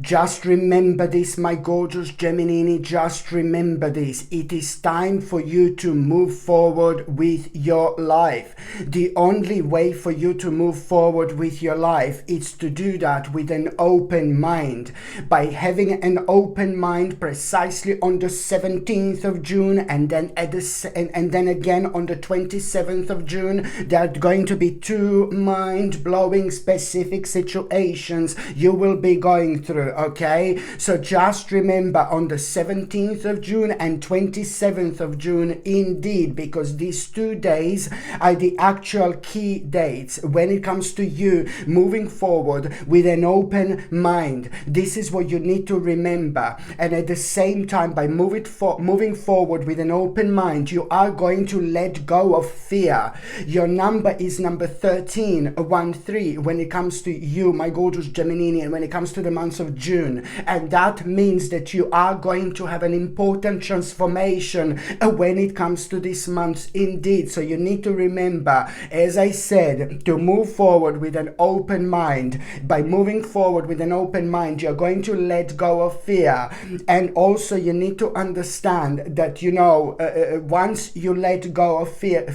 Just remember this, my gorgeous Gemini, just remember this. It is time for you to move forward with your life. The only way for you to move forward with your life is to do that with an open mind. By having an open mind precisely on the 17th of June and then and then again on the 27th of June, there are going to be two mind-blowing specific situations you will be going through. Okay, so just remember on the 17th of June and 27th of June, indeed, because these 2 days are the actual key dates when it comes to you moving forward with an open mind. This is what you need to remember. And at the same time, by moving forward with an open mind, you are going to let go of fear. Your number is number 13 when it comes to you, my gorgeous Gemini, and when it comes to the month of June. And that means that you are going to have an important transformation when it comes to this month, indeed. So you need to remember, as I said, to move forward with an open mind. By moving forward with an open mind, you're going to let go of fear. And also you need to understand that, you know, once you let go of fear,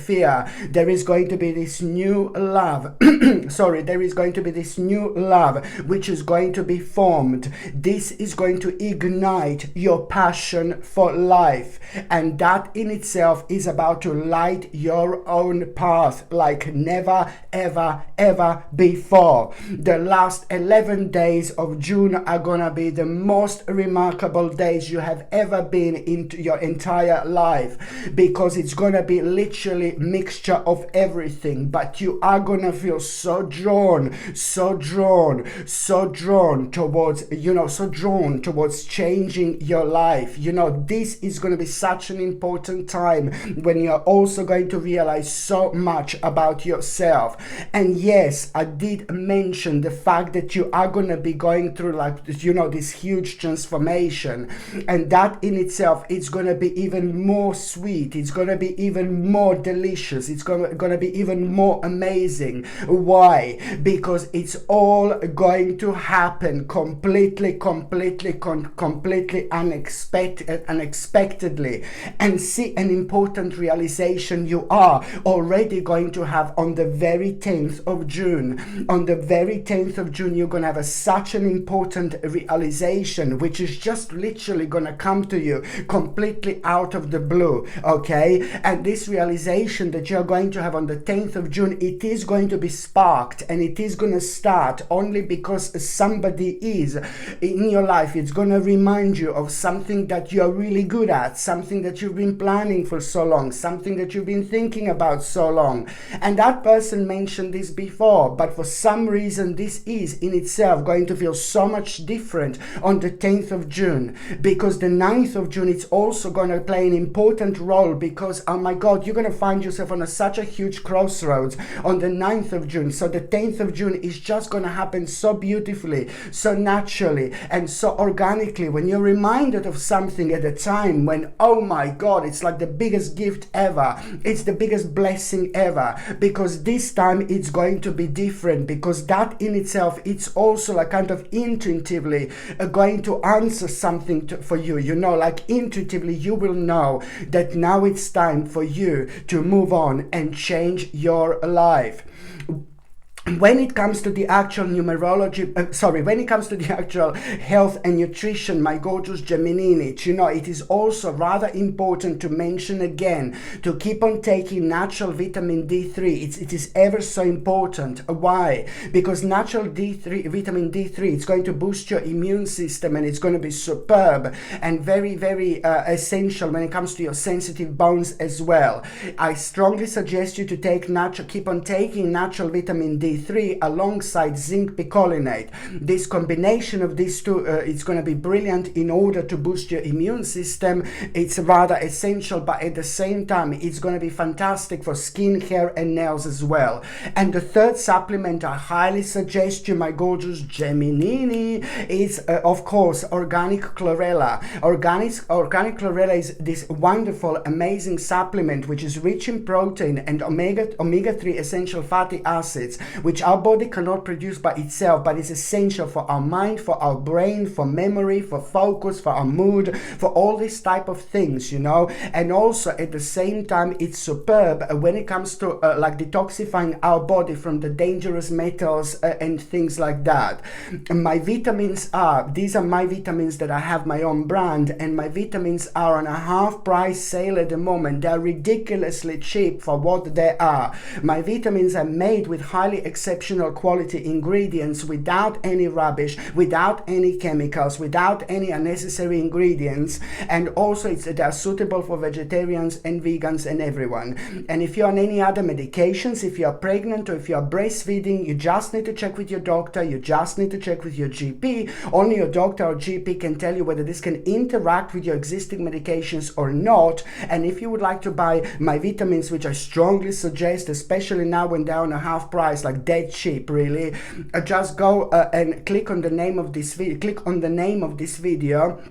there is going to be this new love. There is going to be this new love which is going to be formed. This is going to ignite your passion for life, and that in itself is about to light your own path like never ever before. The last 11 days of June are gonna be the most remarkable days you have ever been into your entire life, because it's gonna be literally mixture of everything, but you are gonna feel so drawn towards, you know, so drawn towards changing your life. You know, this is going to be such an important time when you're also going to realize so much about yourself. And yes, I did mention the fact that you are going to be going through, like, you know, this huge transformation, and that in itself is going to be even more sweet. It's going to be even more delicious. It's going to be even more amazing. Why? Because it's all going to happen completely unexpectedly. And see, an important realization you are already going to have on the very 10th of June. On the very 10th of June, you're going to have such an important realization, which is just literally going to come to you completely out of the blue. Okay, and this realization that you're going to have on the 10th of June, it is going to be sparked, and it is going to start only because somebody is in your life. It's going to remind you of something that you're really good at, something that you've been planning for so long, something that you've been thinking about so long. And that person mentioned this before, but for some reason this is in itself going to feel so much different on the 10th of June, because the 9th of June, it's also going to play an important role, because, oh my God, you're going to find yourself on such a huge crossroads on the 9th of June. So the 10th of June is just going to happen so beautifully, so naturally, and so organically, when you're reminded of something at a time when, oh my God, it's like the biggest gift ever. It's the biggest blessing ever, because this time it's going to be different, because that in itself, it's also like kind of intuitively going to answer something for you. You know, like intuitively you will know that now it's time for you to move on and change your life. When it comes to the actual numerology, when it comes to the actual health and nutrition, my gorgeous Gemini, you know, it is also rather important to mention again to keep on taking natural vitamin D3. It is ever so important. Why? Because natural vitamin D3, it's going to boost your immune system, and it's going to be superb and very essential when it comes to your sensitive bones as well. I strongly suggest you to keep on taking natural vitamin D3 alongside zinc picolinate. This combination of these two, it's going to be brilliant in order to boost your immune system. It's rather essential, but at the same time, it's going to be fantastic for skin, hair, and nails as well. And the third supplement I highly suggest you, my gorgeous Gemini, is of course organic chlorella. Organic chlorella is this wonderful, amazing supplement which is rich in protein and omega-3 essential fatty acids, which our body cannot produce by itself, but is essential for our mind, for our brain, for memory, for focus, for our mood, for all these type of things, you know. And also at the same time, it's superb when it comes to like detoxifying our body from the dangerous metals and things like that. My vitamins are, these are my vitamins that I have my own brand, and my vitamins are on a half price sale at the moment. They're ridiculously cheap for what they are. My vitamins are made with highly exceptional quality ingredients, without any rubbish, without any chemicals, without any unnecessary ingredients, and also they're suitable for vegetarians and vegans and everyone. And if you're on any other medications, if you're pregnant or if you're breastfeeding, you just need to check with your doctor, you just need to check with your GP. Only your doctor or GP can tell you whether this can interact with your existing medications or not. And if you would like to buy my vitamins, which I strongly suggest, especially now when they're on a half price, like dead cheap really, just go and click on the name of this video,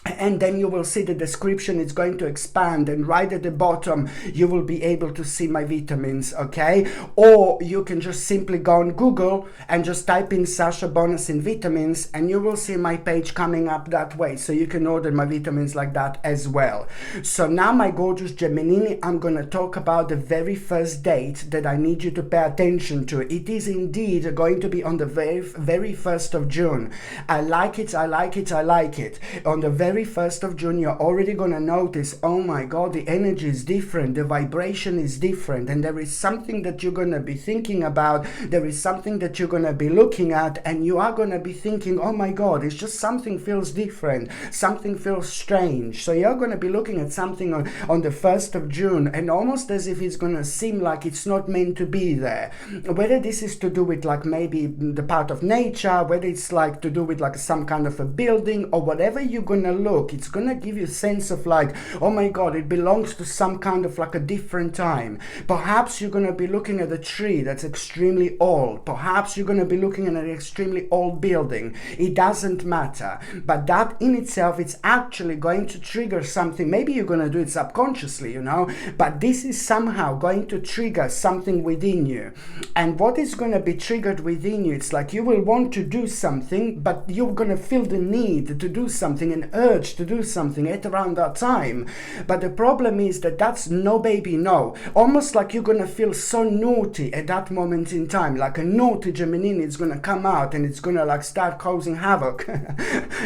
and then you will see the description. It's going to expand, and right at the bottom you will be able to see my vitamins, okay? Or you can just simply go on Google and just type in Sasha Bonasin vitamins, and you will see my page coming up that way, so you can order my vitamins like that as well. So now, my gorgeous Gemini, I'm gonna talk about the very first date that I need you to pay attention to. It is indeed going to be on the very 1st of June. I like it. On the very 1st of June, you're already gonna notice, oh my god, the energy is different, the vibration is different, and there is something that you're gonna be thinking about, there is something that you're gonna be looking at, and you are gonna be thinking, oh my god, it's just something feels different, something feels strange. So you're gonna be looking at something on the 1st of June, and almost as if it's gonna seem like it's not meant to be there. Whether this is to do with like maybe the part of nature, whether it's like to do with like some kind of a building, or whatever you're gonna look, it's gonna give you a sense of like, oh my god, it belongs to some kind of like a different time. Perhaps you're gonna be looking at a tree that's extremely old. Perhaps you're gonna be looking at an extremely old building. It doesn't matter, but that in itself, it's actually going to trigger something. Maybe you're gonna do it subconsciously, you know, but this is somehow going to trigger something within you. And what is gonna be triggered within you, it's like you will want to do something, but you're gonna feel the need to do something, an urge to do something at around that time. But the problem is that that's no, baby, no. Almost like you're gonna feel so naughty at that moment in time, like a naughty Gemini is gonna come out and it's gonna like start causing havoc.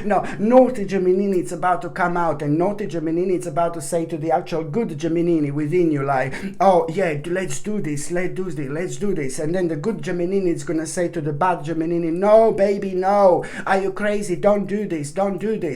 No, naughty Gemini, it's about to come out, and naughty Gemini, it's about to say to the actual good Gemini within you, like, oh yeah, let's do this, let's do this. And then the good Gemini is gonna say to the bad Gemini, no baby, no, are you crazy, don't do this.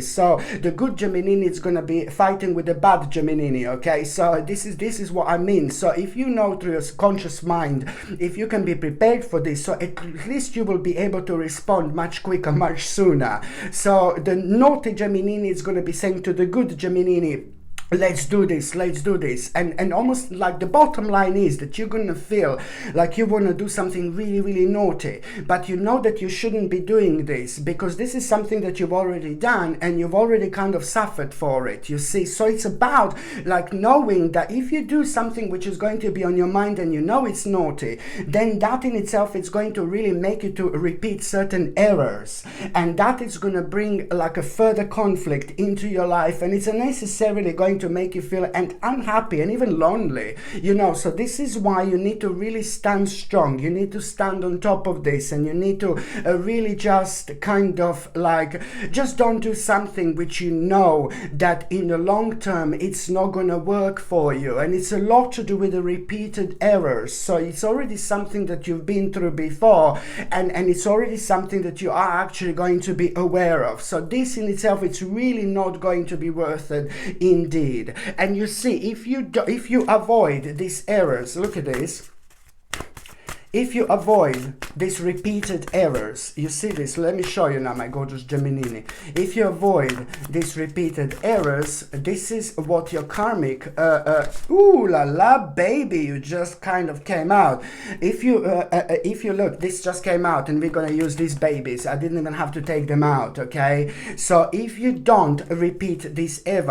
So the good Gemini is gonna be fighting with the bad Gemini, okay? So this is what I mean. So if you know through your conscious mind, if you can be prepared for this, so at least you will be able to respond much quicker, much sooner. So the naughty Gemini is gonna be saying to the good Gemini, let's do this, and almost like the bottom line is that you're gonna feel like you want to do something really naughty, but you know that you shouldn't be doing this, because this is something that you've already done and you've already kind of suffered for it, you see. So it's about like knowing that if you do something which is going to be on your mind and you know it's naughty, then that in itself is going to really make you to repeat certain errors, and that is going to bring like a further conflict into your life, and it's unnecessarily going to make you feel unhappy and even lonely, you know. So this is why you need to really stand strong, you need to stand on top of this, and you need to really just kind of like, just don't do something which you know that in the long term it's not gonna work for you. And it's a lot to do with the repeated errors, so it's already something that you've been through before, and it's already something that you are actually going to be aware of. So this in itself, it's really not going to be worth it indeed. And you see, if you avoid these errors, look at this. If you avoid these repeated errors, you see this, let me show you now, my gorgeous Gemini. If you avoid these repeated errors, this is what your karmic, ooh la la, baby, you just kind of came out. If you look, this just came out, and we're gonna use these babies. I didn't even have to take them out, okay? So if you don't repeat this if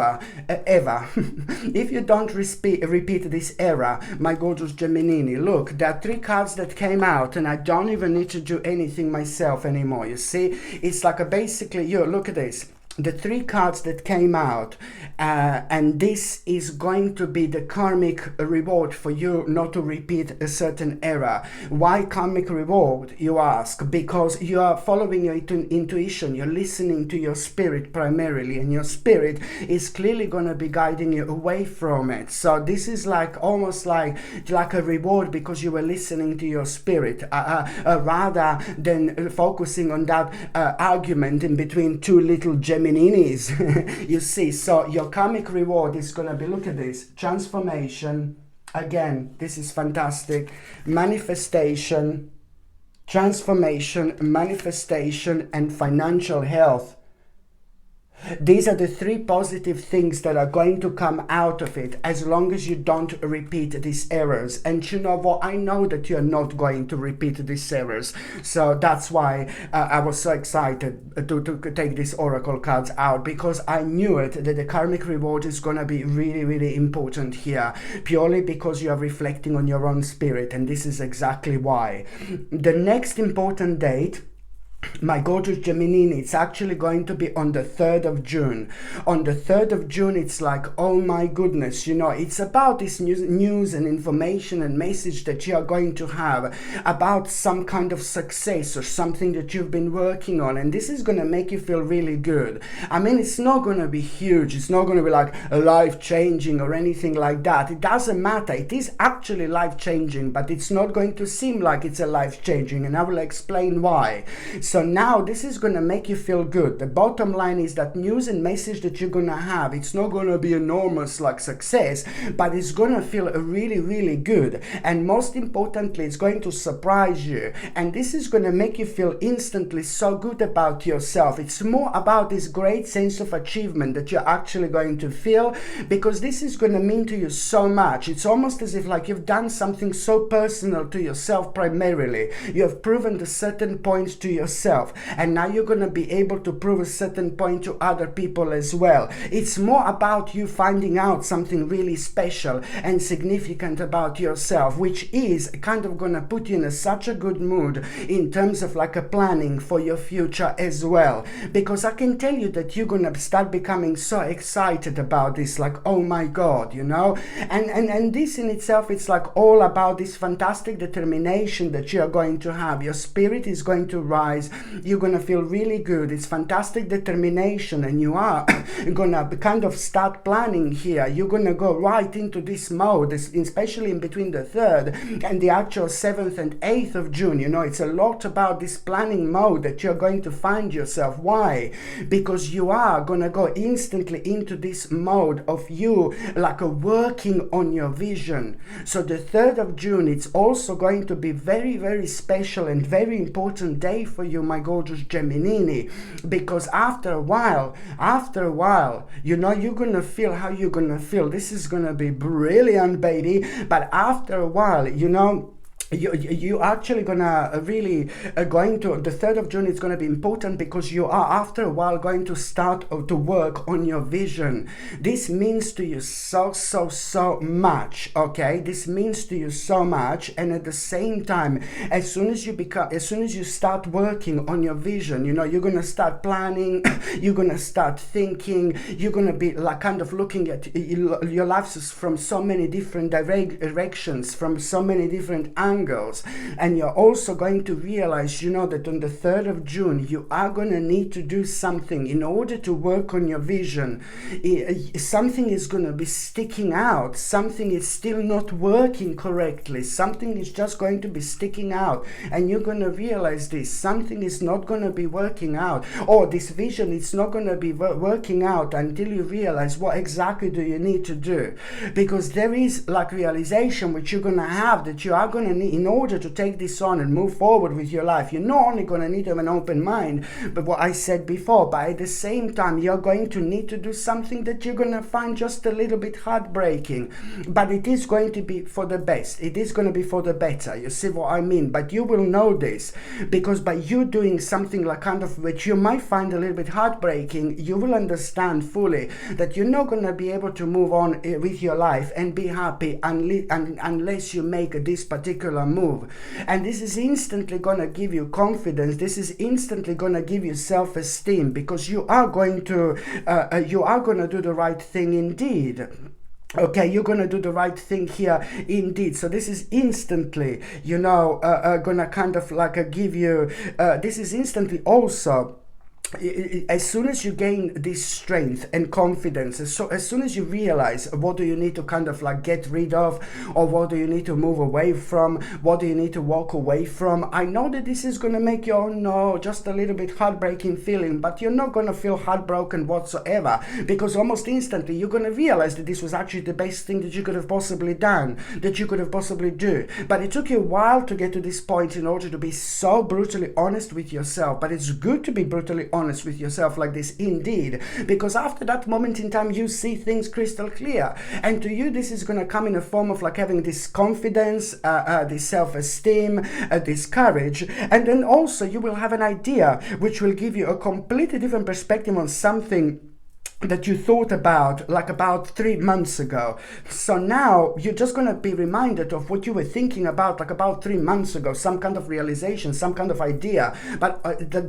you don't repeat this error, my gorgeous Gemini, look, there are 3 cards that came out, and I don't even need to do anything myself anymore. You see, it's like a basically, you look at this. The 3 cards that came out, and this is going to be the karmic reward for you not to repeat a certain error. Why karmic reward, you ask? Because you are following your intuition, you're listening to your spirit primarily, and your spirit is clearly going to be guiding you away from it. So this is like almost like a reward because you were listening to your spirit, rather than focusing on that argument in between 2 little Geminis. You see, so your karmic reward is going to be, look at this, transformation. Again, this is fantastic. Manifestation, transformation, manifestation, and financial health. These are the 3 positive things that are going to come out of it, as long as you don't repeat these errors. And you know what? I know that you're not going to repeat these errors. So that's why I was so excited to take these oracle cards out, because I knew it, that the karmic reward is going to be really, really important here, purely because you are reflecting on your own spirit. And this is exactly why. The next important date, my gorgeous Gemini, it's actually going to be on the 3rd of June. On the 3rd of June, it's like, oh my goodness, you know, it's about this news and information and message that you are going to have about some kind of success or something that you've been working on. And this is going to make you feel really good. I mean, it's not going to be huge. It's not going to be like a life-changing or anything like that. It doesn't matter. It is actually life-changing, but it's not going to seem like it's a life-changing. And I will explain why. So now this is going to make you feel good. The bottom line is that news and message that you're going to have, it's not going to be enormous like success, but it's going to feel really, really good. And most importantly, it's going to surprise you. And this is going to make you feel instantly so good about yourself. It's more about this great sense of achievement that you're actually going to feel, because this is going to mean to you so much. It's almost as if like you've done something so personal to yourself primarily. You have proven a certain point to yourself, and now you're going to be able to prove a certain point to other people as well. It's more about you finding out something really special and significant about yourself, which is kind of going to put you in such a good mood in terms of like a planning for your future as well. Because I can tell you that you're going to start becoming so excited about this, like, oh my God, you know, and this in itself, it's like all about this fantastic determination that you are going to have. Your spirit is going to rise. You're going to feel really good. It's fantastic determination, and you are going to kind of start planning here. You're going to go right into this mode, especially in between the 3rd and the actual 7th and 8th of June. You know, it's a lot about this planning mode that you're going to find yourself. Why? Because you are going to go instantly into this mode of you like working on your vision. So the 3rd of June, it's also going to be very, very special and very important day for you, my gorgeous Gemini, because after a while, you know, you're gonna feel how you're gonna feel. This is gonna be brilliant, baby. But after a while, you know, you actually gonna really going to the 3rd of June is going to be important, because you are after a while going to start to work on your vision. This means to you so much. Okay, this means to you so much. And at the same time, as soon as you start working on your vision, you know, you're gonna start planning, you're gonna start thinking, you're gonna be like kind of looking at your life from so many different directions, from so many different angles. And you're also going to realize, you know, that on the 3rd of June, you are going to need to do something in order to work on your vision. Something is going to be sticking out. Something is still not working correctly. Something is just going to be sticking out. And you're going to realize this. Something is not going to be working out. Or this vision is not going to be working out until you realize what exactly do you need to do. Because there is like realization which you're going to have, that you are going to need, in order to take this on and move forward with your life. You're not only going to need to have an open mind, but what I said before, but at the same time, you're going to need to do something that you're going to find just a little bit heartbreaking. But it is going to be for the best. It is going to be for the better. You see what I mean? But you will know this, because by you doing something like kind of which you might find a little bit heartbreaking, you will understand fully that you're not going to be able to move on with your life and be happy unless you make this particular particular move. And this is instantly going to give you confidence. This is instantly going to give you self-esteem, because you are going to do the right thing indeed. Okay, you're going to do the right thing here indeed. So this is instantly, going to kind of like give you, this is instantly also, as soon as you gain this strength and confidence, as soon as you realize what do you need to kind of like get rid of, or what do you need to move away from, what do you need to walk away from, I know that this is going to make you, oh no, just a little bit heartbreaking feeling, but you're not going to feel heartbroken whatsoever, because almost instantly you're going to realize that this was actually the best thing that you could have possibly done, that you could have possibly do. But it took you a while to get to this point in order to be so brutally honest with yourself. But it's good to be brutally honest with yourself like this indeed, because after that moment in time you see things crystal clear, and to you this is going to come in a form of like having this confidence, this self-esteem, this courage, and then also you will have an idea which will give you a completely different perspective on something that you thought about like about 3 months ago. So now you're just going to be reminded of what you were thinking about like about 3 months ago, some kind of realization, some kind of idea, but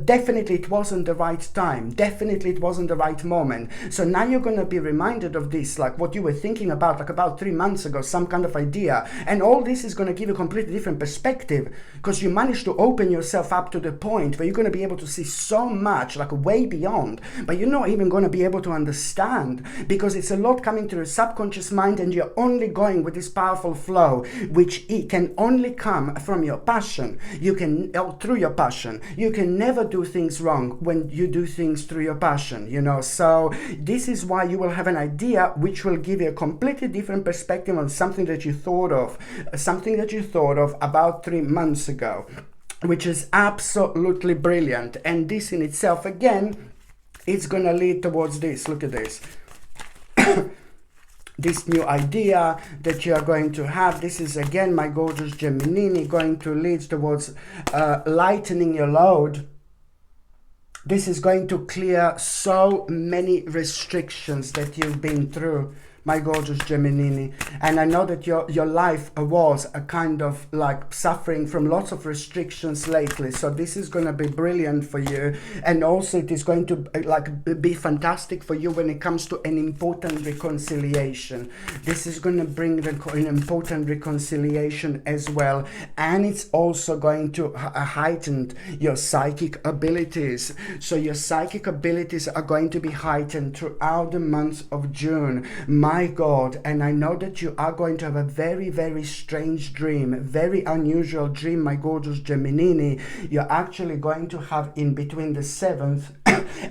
definitely it wasn't the right time, definitely it wasn't the right moment. So now you're going to be reminded of this, like what you were thinking about like about 3 months ago, some kind of idea, and all this is going to give you a completely different perspective, because you managed to open yourself up to the point where you're going to be able to see so much, like way beyond, but you're not even going to be able to understand, because it's a lot coming to your subconscious mind, and you're only going with this powerful flow, which it can only come from your passion. You can, through your passion, you can never do things wrong when you do things through your passion, so this is why you will have an idea which will give you a completely different perspective on something that you thought of about 3 months ago, which is absolutely brilliant. And this in itself, again, it's going to lead towards this. Look at this. This new idea that you are going to have. This is, again, my gorgeous Gemini, going to lead towards lightening your load. This is going to clear so many restrictions that you've been through, my gorgeous Gemini. And I know that your life was a kind of like suffering from lots of restrictions lately, so this is going to be brilliant for you. And also it is going to like be fantastic for you when it comes to an important reconciliation. This is going to bring an important reconciliation as well, and it's also going to heighten your psychic abilities. So your psychic abilities are going to be heightened throughout the month of June, my God. And I know that you are going to have a very, very strange dream, very unusual dream, my gorgeous Gemini. You're actually going to have in between the 7th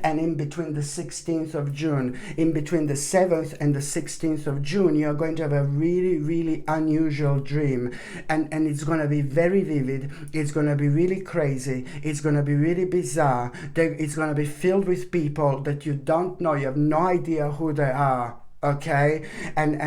and in between the 16th of June. In between the 7th and the 16th of June, you're going to have a really, really unusual dream. And it's going to be very vivid. It's going to be really crazy. It's going to be really bizarre. It's going to be filled with people that you don't know. You have no idea who they are. Okay, and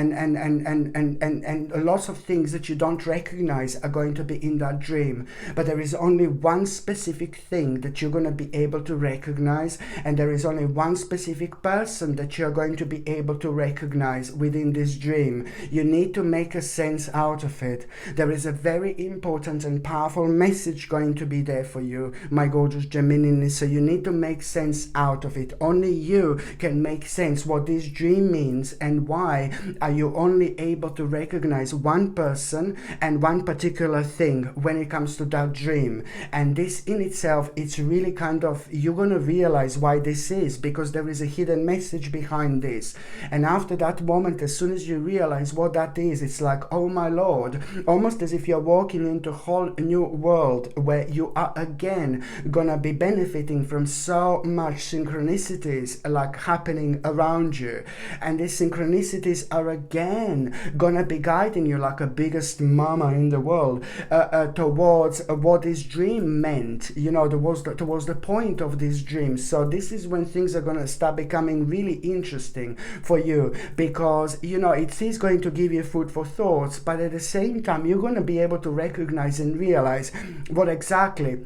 lots of things that you don't recognize are going to be in that dream, but there is only one specific thing that you're going to be able to recognize, and there is only one specific person that you're going to be able to recognize within this dream. You need to make a sense out of it. There is a very important and powerful message going to be there for you, my gorgeous Gemini, so you need to make sense out of it. Only you can make sense what this dream means, and why are you only able to recognize one person and one particular thing when it comes to that dream. And this in itself, it's really kind of, you're going to realize why this is, because there is a hidden message behind this. And after that moment, as soon as you realize what that is, it's like, oh my Lord, almost as if you're walking into a whole new world where you are again gonna be benefiting from so much synchronicities like happening around you. And these synchronicities are again gonna be guiding you like a biggest mama in the world towards what this dream meant, towards the point of this dream. So this is when things are gonna start becoming really interesting for you, because it is going to give you food for thoughts, but at the same time you're going to be able to recognize and realize what exactly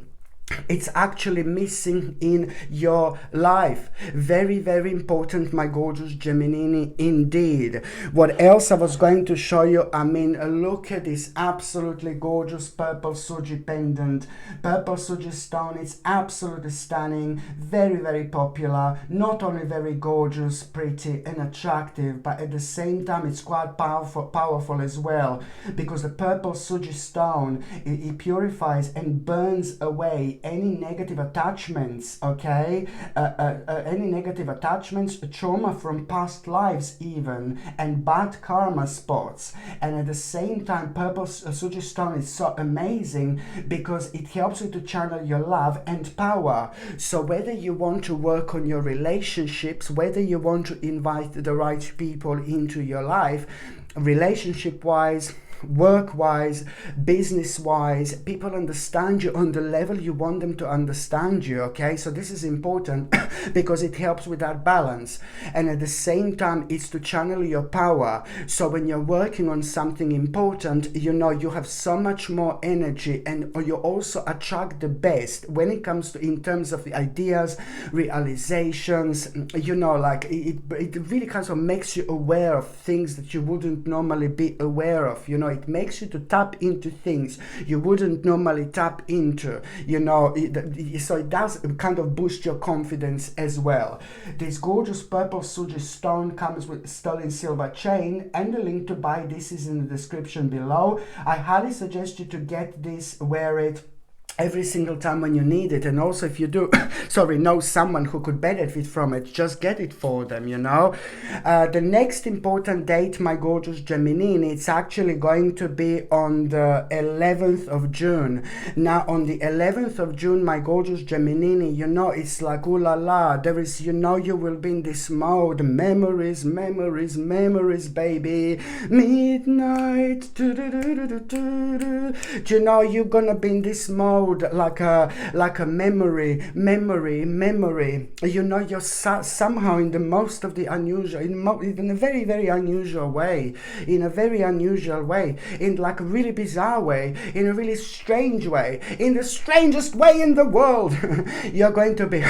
it's actually missing in your life. Very, very important, my gorgeous Gemini, indeed. What else I was going to show you? I mean, look at this absolutely gorgeous purple Suji pendant. Purple Suji stone, it's absolutely stunning, very, very popular, not only very gorgeous, pretty and attractive, but at the same time it's quite powerful as well, because the purple Suji stone, it purifies and burns away any negative attachments, okay, any negative attachments, trauma from past lives even, and bad karma spots. And at the same time, purple Suji stone is so amazing because it helps you to channel your love and power. So whether you want to work on your relationships, whether you want to invite the right people into your life, relationship wise, work-wise, business-wise, people understand you on the level you want them to understand you, okay? So this is important because it helps with that balance. And at the same time, it's to channel your power. So when you're working on something important, you know, you have so much more energy, and you also attract the best when it comes to, in terms of the ideas, realizations, you know, like it really kind of makes you aware of things that you wouldn't normally be aware of, you know. It makes you to tap into things you wouldn't normally tap into, you know. So it does kind of boost your confidence as well. This gorgeous purple Suji stone comes with sterling silver chain, and the link to buy this is in the description below. I highly suggest you to get this, wear it every single time when you need it. And also, if you do know someone who could benefit from it, just get it for them, you know. The next important date, my gorgeous Gemini, it's actually going to be on the 11th of June. Now on the 11th of June, my gorgeous Gemini, you know, it's like, ooh la la, there is, you know, you will be in this mode, memories, memories, memories, baby, midnight, do, do, do, do, do, do. You know, you're gonna be in this mode, like a memory, you know. You're somehow in the most of the unusual, in a very, very unusual way, in a very unusual way, in like a really bizarre way, in a really strange way, in the strangest way in the world. You're going to be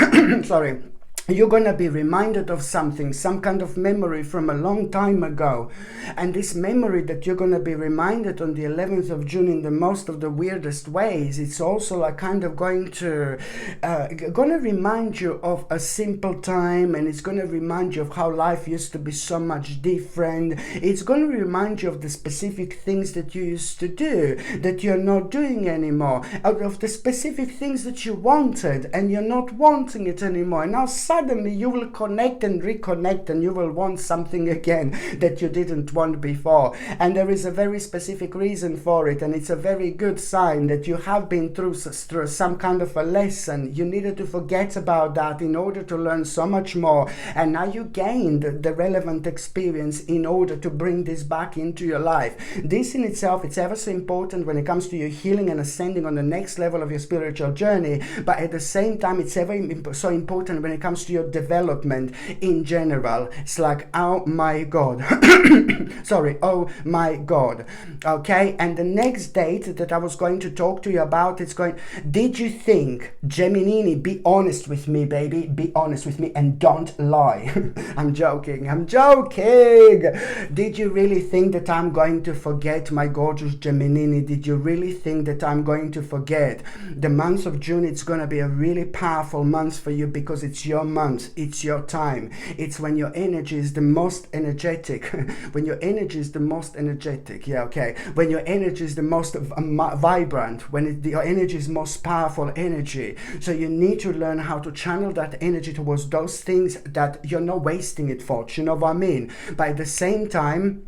sorry, you're going to be reminded of something, some kind of memory from a long time ago. And this memory that you're going to be reminded on the 11th of June in the most of the weirdest ways, it's also like kind of going to remind you of a simple time, and it's going to remind you of how life used to be so much different. It's going to remind you of the specific things that you used to do that you're not doing anymore, out of the specific things that you wanted and you're not wanting it anymore. And now suddenly you will connect and reconnect, and you will want something again that you didn't want before. And there is a very specific reason for it, and it's a very good sign that you have been through some kind of a lesson. You needed to forget about that in order to learn so much more, and now you gained the relevant experience in order to bring this back into your life. This in itself, it's ever so important when it comes to your healing and ascending on the next level of your spiritual journey, but at the same time, it's ever so important when it comes to your development in general. It's like, oh my God. Sorry, oh my God. Okay, and the next date that I was going to talk to you about, it's going, did you think, Gemini, be honest with me, baby, be honest with me and don't lie. I'm joking. Did you really think that I'm going to forget, my gorgeous Gemini? Did you really think that I'm going to forget? The month of June, it's going to be a really powerful month for you because it's your month, it's your time. It's when your energy is the most energetic. When your energy is the most energetic, yeah, okay. When your energy is the most vibrant, when your energy is most powerful energy. So you need to learn how to channel that energy towards those things that you're not wasting it for. You know what I mean? But at the same time,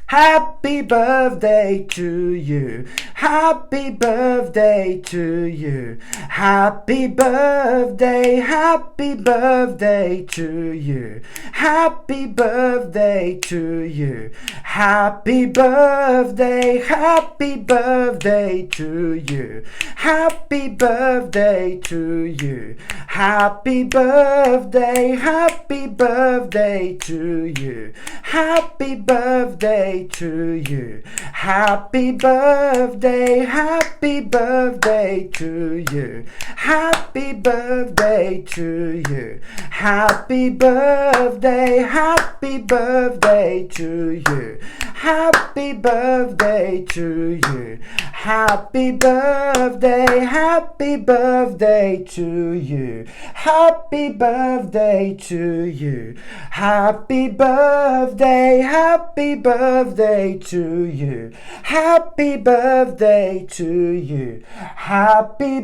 happy birthday to you. Happy birthday to you. Happy birthday, happy birthday to you. Happy birthday to you. Happy birthday, happy birthday to you. Happy birthday to you. Happy birthday, happy birthday to you. Happy birthday birthday to you. Happy birthday, happy birthday to you. Happy birthday to you. Happy birthday, happy birthday to you. Happy birthday to you. Happy birthday, happy birthday to you. Happy birthday to you. Happy birthday to you. Happy birthday to you. Happy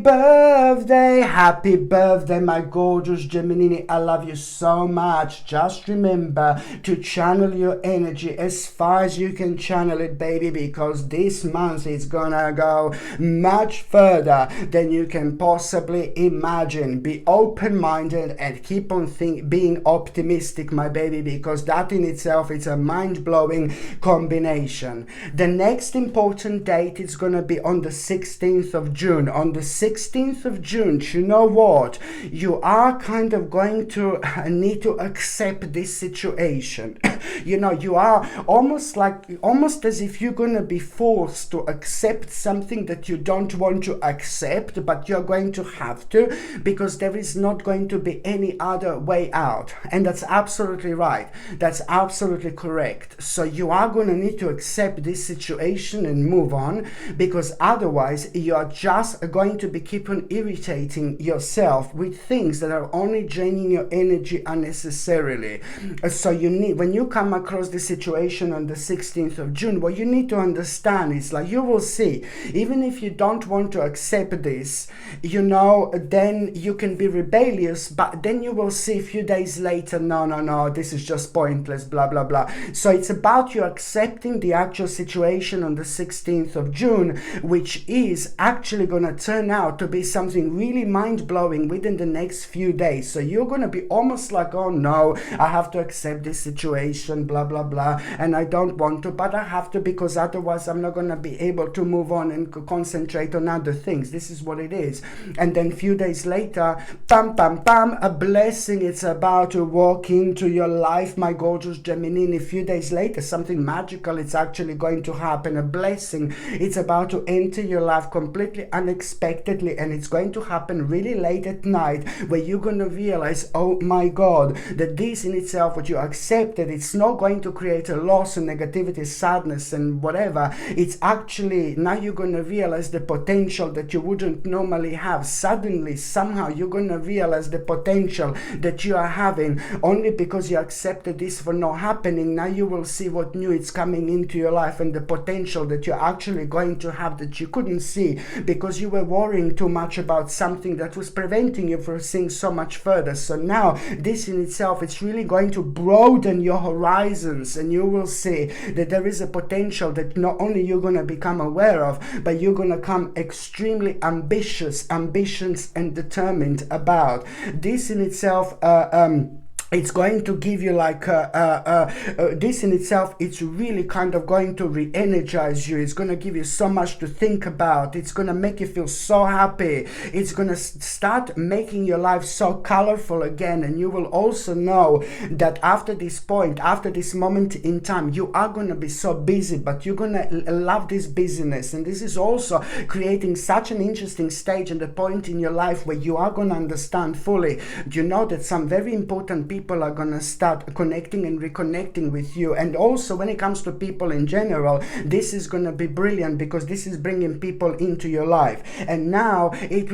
birthday, my gorgeous Gemini. I love you so much. Just remember to channel your energy as far as you can channel it, baby, because this month it's gonna go much further than you can possibly imagine. Be open-minded and keep on being optimistic, my baby, because that in itself is a mind-blowing combination. The next important date is going to be on the 16th of June. On the 16th of June, you know what? You are kind of going to need to accept this situation. You know, you are almost as if you're going to be forced to accept something that you don't want to accept, but you're going to have to, because there is not going to be any other way out. And that's absolutely right. That's absolutely correct. So you are going to need to accept this situation and move on, because otherwise you are just going to be keep on irritating yourself with things that are only draining your energy unnecessarily. So you need, when you come across the situation on the 16th of June, what you need to understand is, like, you will see, even if you don't want to accept this, you know, then you can be rebellious, but then you will see a few days later, no, this is just pointless, blah blah blah. So it's about you accepting the actual situation on the 16th of June, which is actually going to turn out to be something really mind-blowing within the next few days. So you're going to be almost like, oh no, I have to accept this situation, blah blah blah, and I don't want to, but I have to, because otherwise I'm not going to be able to move on and concentrate on other things. This is what it is. And then a few days later, pam pam pam, a blessing, it's about to walk into your life, my gorgeous Gemini. A few days later, something magical, it's actually going to happen. A blessing, it's about to enter your life completely unexpectedly, and it's going to happen really late at night, where you're going to realize, oh my God, that this in itself, what you accepted, it's not going to create a loss and negativity, sadness and whatever. It's actually, now you're going to realize the potential that you wouldn't normally have. Suddenly, somehow, you're going to realize the potential that you are having only because you accepted this for not happening. Now you will see what new is coming into your life, and the potential that you're actually going to have that you couldn't see because you were worrying too much about something that was preventing you from seeing so much further. So now this in itself, it's really going to broaden your horizons, and you will see that there is a potential that not only you're going to become aware of, but you're going to come extremely ambitious and determined about. This in itself it's going to give you like this in itself, it's really kind of going to re-energize you. It's going to give you so much to think about. It's going to make you feel so happy. It's going to start making your life so colorful again. And you will also know that after this point, after this moment in time, you are going to be so busy, but you're going to love this busyness. And this is also creating such an interesting stage and a point in your life where you are going to understand fully. You know that some very important people are going to start connecting and reconnecting with you. And also when it comes to people in general, this is going to be brilliant, because this is bringing people into your life. And now it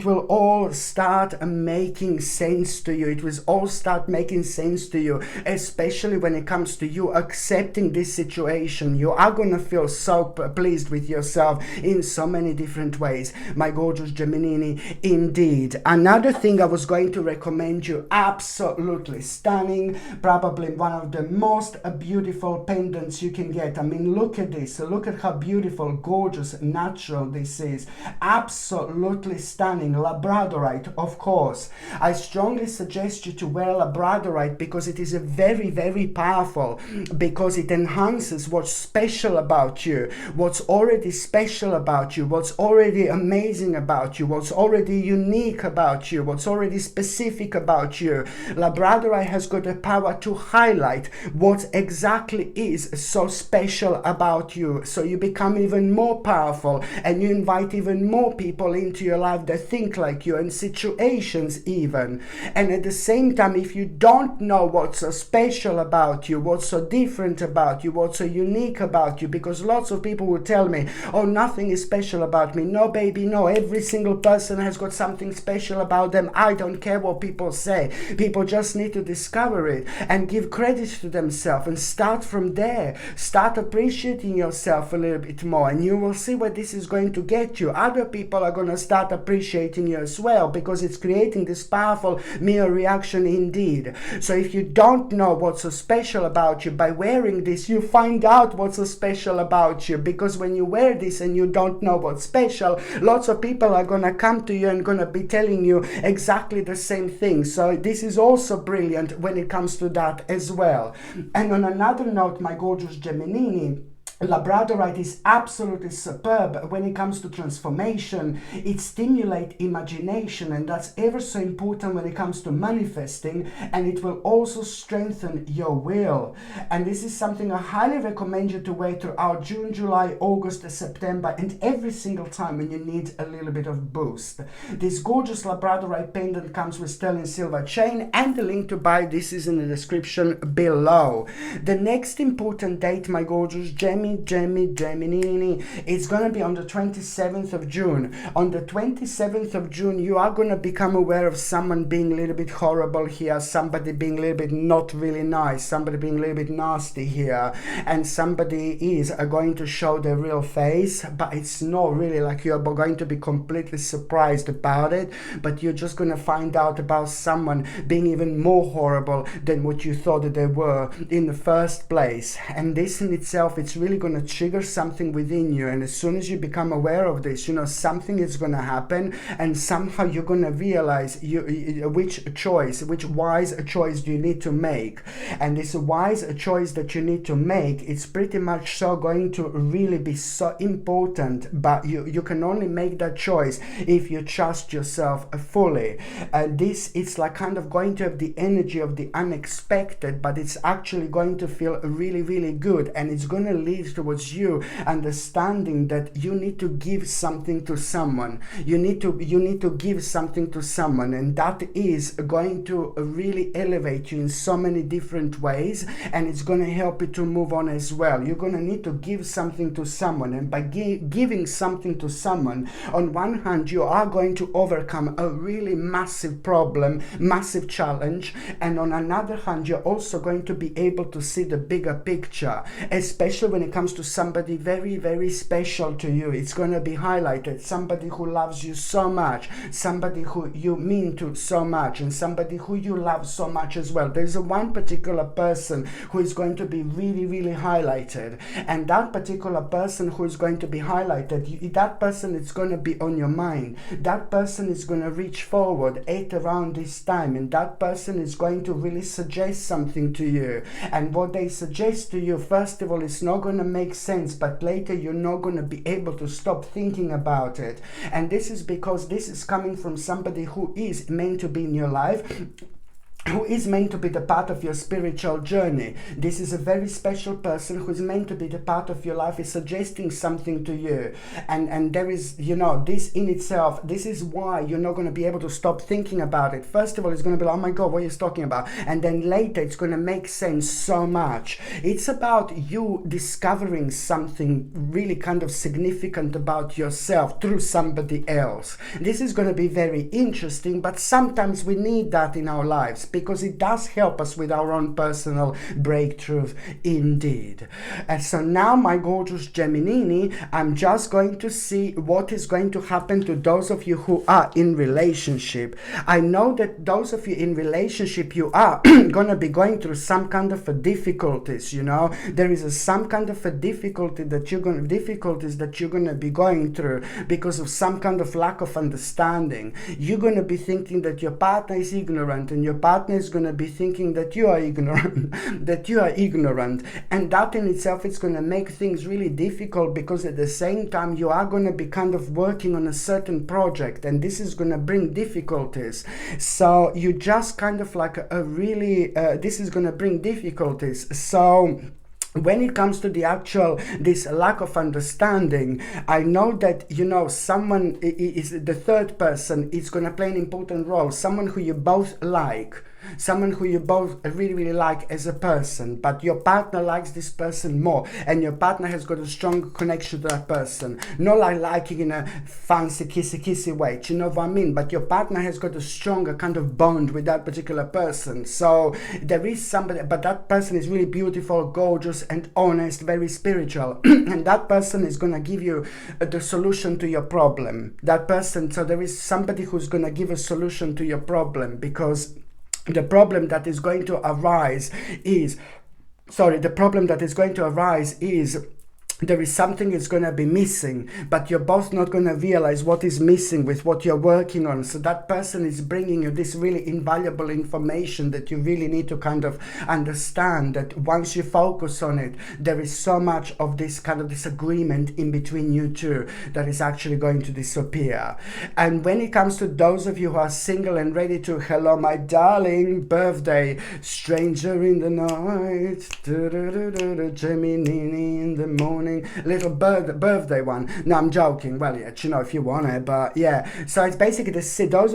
will all start making sense to you. It will all start making sense to you, especially when it comes to you accepting this situation. You are going to feel so pleased with yourself in so many different ways, my gorgeous Gemini. Indeed. Another thing I was going to recommend you, absolutely stunning, probably one of the most beautiful pendants you can get. I mean, look at this. Look at how beautiful, gorgeous, natural this is. Absolutely stunning. Labradorite, of course. I strongly suggest you to wear labradorite because it is a very, very powerful, because it enhances what's special about you, what's already special about you, what's already amazing about you, what's already unique about you, what's already specific about you. Labradorite has got the power to highlight what exactly is so special about you, so you become even more powerful and you invite even more people into your life that think like you, and situations even. And at the same time, if you don't know what's so special about you, what's so different about you, what's so unique about you, because lots of people will tell me, oh, nothing is special about me. No, baby, no, every single person has got something special about them. I don't care what people say. People just need to discover it and give credit to themselves and start from there. Start appreciating yourself a little bit more, and you will see where this is going to get you. Other people are going to start appreciating you as well, because it's creating this powerful mirror reaction indeed. So if you don't know what's so special about you, by wearing this you find out what's so special about you, because when you wear this and you don't know what's special, lots of people are going to come to you and going to be telling you exactly the same thing. So this is also brilliant when it comes to that as well. And on another note, my gorgeous Gemini, Labradorite is absolutely superb when it comes to transformation. It stimulates imagination, and that's ever so important when it comes to manifesting, and it will also strengthen your will. And this is something I highly recommend you to wear throughout June, July, August, September, and every single time when you need a little bit of boost. This gorgeous Labradorite pendant comes with sterling silver chain, and the link to buy this is in the description below. The next important date, my gorgeous Gemini, it's going to be on the 27th of June. On the 27th of June, you are going to become aware of someone being a little bit horrible here, somebody being a little bit not really nice, somebody being a little bit nasty here, and somebody is going to show their real face, but it's not really like you're going to be completely surprised about it, but you're just going to find out about someone being even more horrible than what you thought that they were in the first place. And this in itself, it's really going to trigger something within you, and as soon as you become aware of this, you know, something is going to happen, and somehow you're going to realize which wise choice do you need to make. And this wise choice that you need to make, it's pretty much so going to really be so important, but you can only make that choice if you trust yourself fully. This, it's like kind of going to have the energy of the unexpected, but it's actually going to feel really, really good, and it's going to lead towards you understanding that you need to give something to someone. You need to give something to someone, and that is going to really elevate you in so many different ways, and it's going to help you to move on as well. You're going to need to give something to someone, and by giving something to someone, on one hand you are going to overcome a really massive problem, massive challenge, and on another hand you're also going to be able to see the bigger picture, especially when it comes to somebody very, very special to you. It's going to be highlighted, somebody who loves you so much, somebody who you mean to so much, and somebody who you love so much as well. There's one particular person who is going to be really, really highlighted, and that particular person who is going to be highlighted, that person is going to be on your mind. That person is going to reach forward at around this time, and that person is going to really suggest something to you, and what they suggest to you, first of all, it's not going to make sense, but later you're not going to be able to stop thinking about it. And this is because this is coming from somebody who is meant to be in your life, who is meant to be the part of your spiritual journey. This is a very special person who is meant to be the part of your life, is suggesting something to you, and there is, you know, this in itself, this is why you're not going to be able to stop thinking about it. First of all, it's going to be like, oh my god, what are you talking about? And then later it's going to make sense so much. It's about you discovering something really kind of significant about yourself through somebody else. This is going to be very interesting, but sometimes we need that in our lives, because it does help us with our own personal breakthroughs indeed. And so now, my gorgeous Gemini, I'm just going to see what is going to happen to those of you who are in relationship. I know that those of you in relationship, you are going to be going through some kind of a difficulties, you know. There is some kind of a difficulties that you're going to be going through because of some kind of lack of understanding. You're going to be thinking that your partner is ignorant, and your partner partner is going to be thinking that you are ignorant, that you are ignorant. And that in itself is going to make things really difficult, because at the same time you are going to be kind of working on a certain project, and this is going to bring difficulties. So you just kind of like this is going to bring difficulties. So when it comes to the actual, this lack of understanding, I know that, you know, someone is the third person is going to play an important role, someone who you both like, someone who you both really like as a person, but your partner likes this person more, and your partner has got a strong connection to that person, not like liking in a fancy kissy way, do you know what I mean? But your partner has got a stronger kind of bond with that particular person. So there is somebody, but that person is really beautiful, gorgeous and honest, very spiritual and that person is going to give you the solution to your problem, that person. So there is somebody who's going to give a solution to your problem, because the problem that is going to arise is there is something is going to be missing, but you're both not going to realize what is missing with what you're working on. So that person is bringing you this really invaluable information that you really need to kind of understand, that once you focus on it, there is so much of this kind of disagreement in between you two that is actually going to disappear. And when it comes to those of you who are single and ready to, hello my darling, birthday, stranger in the night, Gemini in the morning, little birthday one. No, I'm joking. Well, yeah, you know, if you want it, but yeah. So it's basically those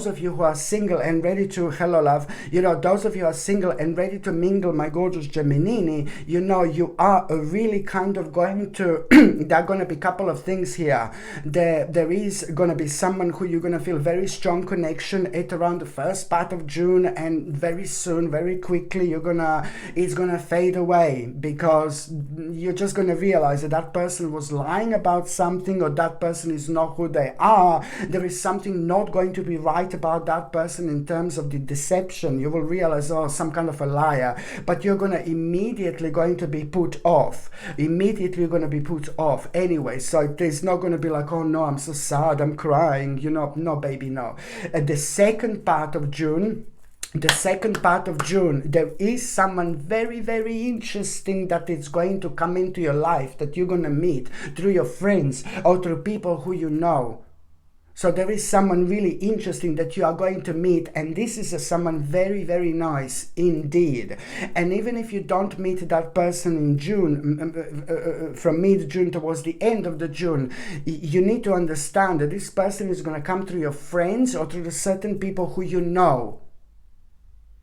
of you who are single and ready to, hello love, you know, those of you who are single and ready to mingle, my gorgeous Gemini, you know, you are really kind of going to there are going to be a couple of things here. There is going to be someone who you're going to feel very strong connection at around the first part of June, and very soon, very quickly, it's gonna fade away, because you're just gonna realize that that person was lying about something, or that person is not who they are. There is something not going to be right about that person in terms of the deception. You will realize, oh, some kind of a liar, but you're going to immediately going to be put off. Immediately you're going to be put off anyway. So there's not going to be like, oh no, I'm so sad, I'm crying, you know. No, baby, no. The second part of June, there is someone very, very interesting that is going to come into your life, that you're going to meet through your friends or through people who you know. So there is someone really interesting that you are going to meet, and this is someone very, very nice indeed. And even if you don't meet that person in June, from mid-June towards the end of the June, you need to understand that this person is going to come through your friends or through the certain people who you know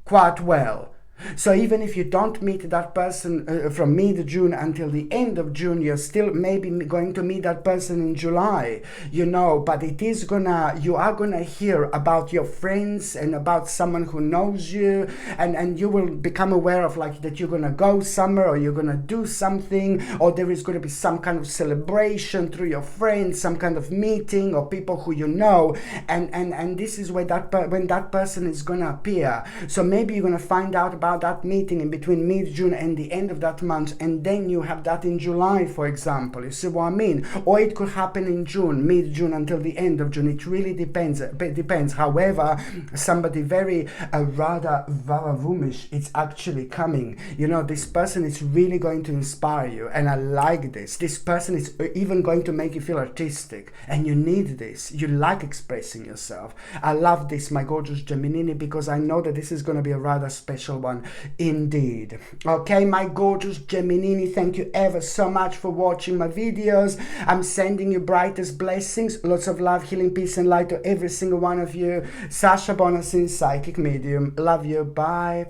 quite well. So even if you don't meet that person from mid-June until the end of June, you're still maybe going to meet that person in July, you know, but you are gonna hear about your friends and about someone who knows you, and you will become aware of like that you're gonna go somewhere, or you're gonna do something, or there is gonna be some kind of celebration through your friends, some kind of meeting or people who you know, and this is where when that person is gonna appear. So maybe you're gonna find out about that meeting in between mid-June and the end of that month, and then you have that in July, for example. You see what I mean? Or it could happen in June, mid-June until the end of June. It really depends. However, somebody very rather varavumish is actually coming. You know, this person is really going to inspire you, and I like this. This person is even going to make you feel artistic, and you need this. You like expressing yourself. I love this, my gorgeous Gemini, because I know that this is going to be a rather special one indeed. Okay, my gorgeous Gemini, thank you ever so much for watching my videos. I'm sending you brightest blessings, lots of love, healing, peace and light to every single one of you. Sasha Bonasin, psychic medium. Love you. Bye.